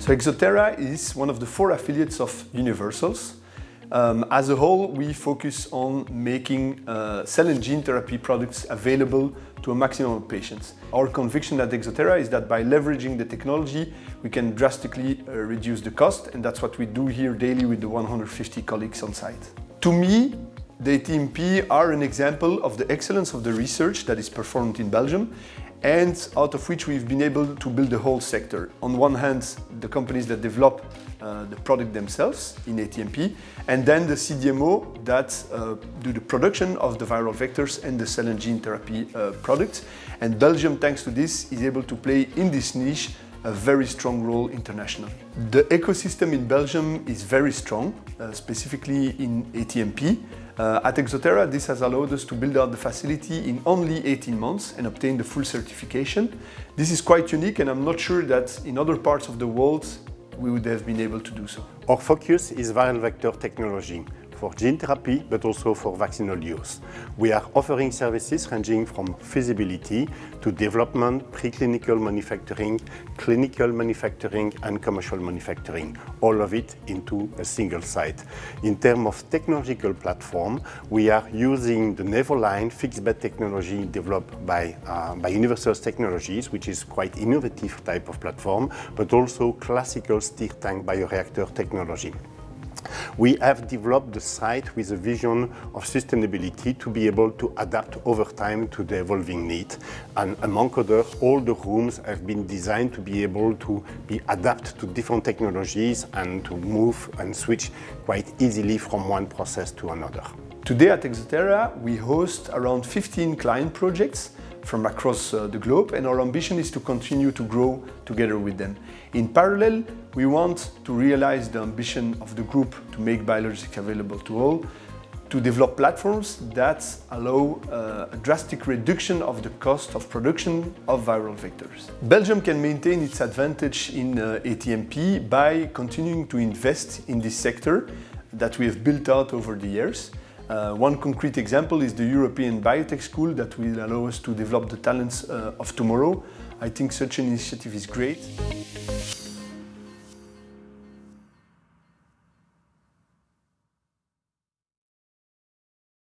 So Exothera is one of the 4 affiliates of Universal's. As a whole, we focus on making cell and gene therapy products available to a maximum of patients. Our conviction at Exothera is that by leveraging the technology, we can drastically reduce the cost, and that's what we do here daily with the 150 colleagues on site. To me, the ATMP are an example of the excellence of the research that is performed in Belgium, and out of which we've been able to build the whole sector. On one hand, the companies that develop the product themselves in ATMP, and then the CDMO that do the production of the viral vectors and the cell and gene therapy products. And Belgium, thanks to this, is able to play in this niche a very strong role internationally. The ecosystem in Belgium is very strong, specifically in ATMP. At Exothera, this has allowed us to build out the facility in only 18 months and obtain the full certification. This is quite unique, and I'm not sure that in other parts of the world we would have been able to do so. Our focus is viral vector technology for gene therapy, but also for vaccinal use. We are offering services ranging from feasibility to development, preclinical manufacturing, clinical manufacturing, and commercial manufacturing, all of it into a single site. In terms of technological platform, we are using the Nevoline fixed bed technology developed by Universal's Technologies, which is quite innovative type of platform, but also classical stir tank bioreactor technology. We have developed the site with a vision of sustainability to be able to adapt over time to the evolving need. And among others, all the rooms have been designed to be able to be adapted to different technologies and to move and switch quite easily from one process to another. Today at Exothera, we host around 15 client projects from across the globe, and our ambition is to continue to grow together with them. In parallel, we want to realize the ambition of the group to make biologics available to all, to develop platforms that allow a drastic reduction of the cost of production of viral vectors. Belgium can maintain its advantage in ATMP by continuing to invest in this sector that we have built out over the years. One concrete example is the European Biotech School that will allow us to develop the talents of tomorrow. I think such an initiative is great.